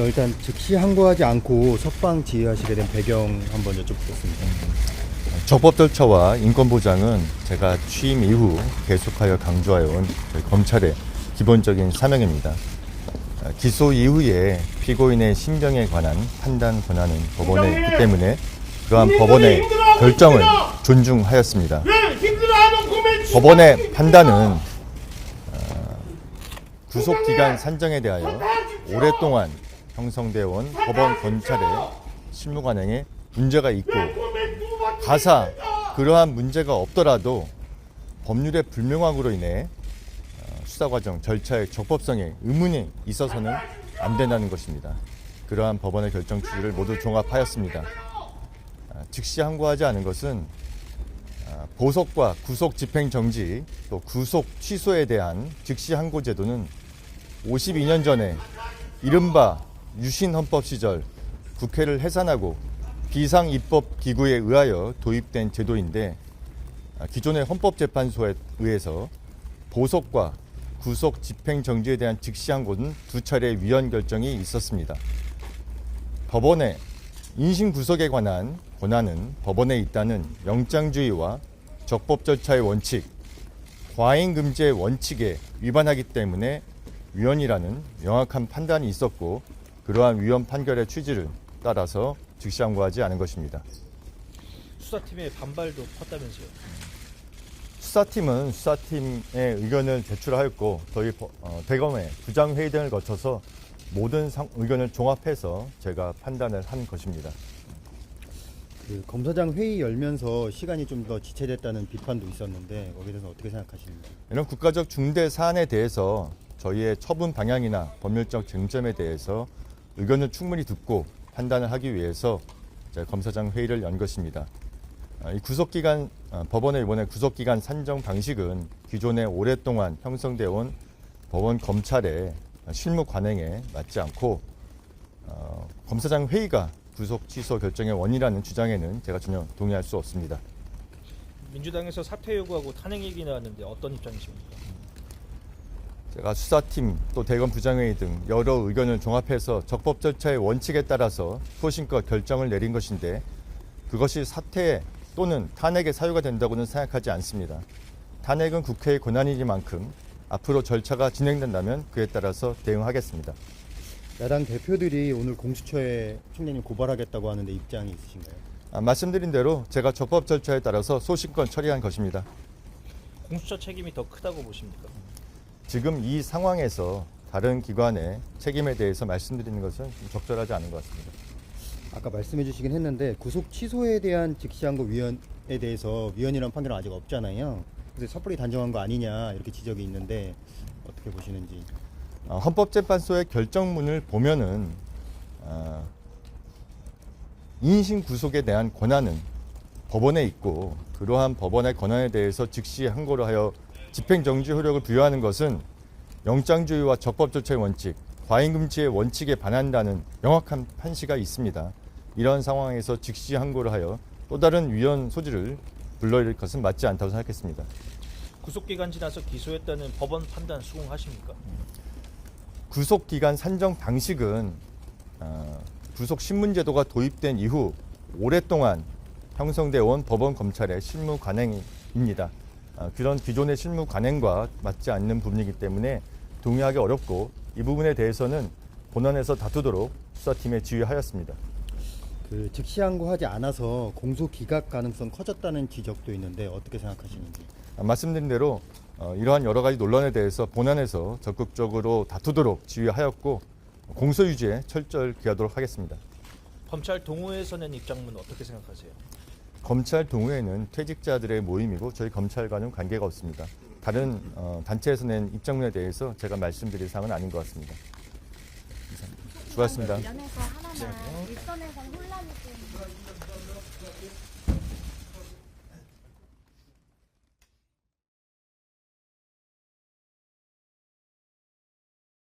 일단 즉시 항고하지 않고 석방 지휘하시게 된 배경 한번 여쭤보겠습니다. 적법 절차와 인권 보장은 제가 취임 이후 계속하여 강조하여 온 저희 검찰의 기본적인 사명입니다. 기소 이후에 피고인의 심정에 관한 판단 권한은 법원에 있기 때문에 그러한 법원의 결정을 존중하였습니다. 법원의 판단은 구속기간 산정에 대하여 오랫동안 형성되어 온 법원 검찰의 실무 관행에 문제가 있고 가사 그러한 문제가 없더라도 법률의 불명확으로 인해 수사과정 절차의 적법성에 의문이 있어서는 안 된다는 것입니다. 그러한 법원의 결정 취지를 모두 종합하였습니다. 즉시 항고하지 않은 것은 보석과 구속 집행 정지 또 구속 취소에 대한 즉시 항고 제도는 52년 전에 이른바 유신 헌법 시절 국회를 해산하고 비상 입법 기구에 의하여 도입된 제도인데 기존의 헌법재판소에 의해서 보석과 구속 집행 정지에 대한 즉시 항고는 2차례 위헌 결정이 있었습니다. 법원의 인신 구속에 관한 권한은 법원에 있다는 영장주의와 적법 절차의 원칙, 과잉 금지의 원칙에 위반하기 때문에 위헌이라는 명확한 판단이 있었고 그러한 위헌 판결의 취지를 따라서 즉시 항고하지 않은 것입니다. 수사팀의 반발도 컸다면서요? 수사팀은 수사팀의 의견을 제출하였고 저희 대검의 부장회의 등을 거쳐서 모든 의견을 종합해서 제가 판단을 한 것입니다. 그 검사장 회의 열면서 시간이 좀 더 지체됐다는 비판도 있었는데 거기에 대해서 어떻게 생각하시는지? 이런 국가적 중대 사안에 대해서 저희의 처분 방향이나 법률적 쟁점에 대해서 의견을 충분히 듣고 판단을 하기 위해서 검사장 회의를 연 것입니다. 이 구속기간 법원의 이번에 구속기간 산정 방식은 기존에 오랫동안 형성되어 온 법원 검찰의 실무 관행에 맞지 않고 검사장 회의가 구속 취소 결정의 원인이라는 주장에는 제가 전혀 동의할 수 없습니다. 민주당에서 사퇴 요구하고 탄핵 얘기 나왔는데 어떤 입장이십니까? 제가 수사팀 또 대검 부장회의 등 여러 의견을 종합해서 적법 절차의 원칙에 따라서 소신껏 결정을 내린 것인데 그것이 사퇴 또는 탄핵의 사유가 된다고는 생각하지 않습니다. 탄핵은 국회의 권한이니만큼 앞으로 절차가 진행된다면 그에 따라서 대응하겠습니다. 야당 대표들이 오늘 공수처에 총장님 고발하겠다고 하는데 입장이 있으신가요? 말씀드린 대로 제가 적법 절차에 따라서 소신껏 처리한 것입니다. 공수처 책임이 더 크다고 보십니까? 지금 이 상황에서 다른 기관의 책임에 대해서 말씀드리는 것은 좀 적절하지 않은 것 같습니다. 아까 말씀해 주시긴 했는데 구속 취소에 대한 즉시 항고 위헌에 대해서 위헌이라는 판결은 아직 없잖아요. 그래서 섣불리 단정한 거 아니냐 이렇게 지적이 있는데 어떻게 보시는지. 헌법재판소의 결정문을 보면은 인신 구속에 대한 권한은 법원에 있고 그러한 법원의 권한에 대해서 즉시 항고를 하여 집행정지 효력을 부여하는 것은 영장주의와 적법 절차의 원칙, 과잉금지의 원칙에 반한다는 명확한 판시가 있습니다. 이런 상황에서 즉시 항고를 하여 또 다른 위헌 소지를 불러일으킬 것은 맞지 않다고 생각했습니다. 구속기간 지나서 기소했다는 법원 판단 수긍하십니까? 구속기간 산정 방식은 구속신문제도가 도입된 이후 오랫동안 형성되어 온 법원 검찰의 실무 관행입니다. 그런 기존의 실무 관행과 맞지 않는 부분이기 때문에 동의하기 어렵고 이 부분에 대해서는 본원에서 다투도록 수사팀에 지휘하였습니다. 그 즉시 항고하지 않아서 공소 기각 가능성 커졌다는 지적도 있는데 어떻게 생각하시는지? 말씀드린 대로 이러한 여러 가지 논란에 대해서 본안에서 적극적으로 다투도록 지휘하였고 공소 유지에 철저히 기하도록 하겠습니다. 검찰 동호회에서 낸 입장문 어떻게 생각하세요? 검찰 동호회는 퇴직자들의 모임이고 저희 검찰과는 관계가 없습니다. 다른 단체에서 낸 입장문에 대해서 제가 말씀드릴 사항은 아닌 것 같습니다. 수고하셨습니다. 관련해서 하나만 일선에서 혼란이 좀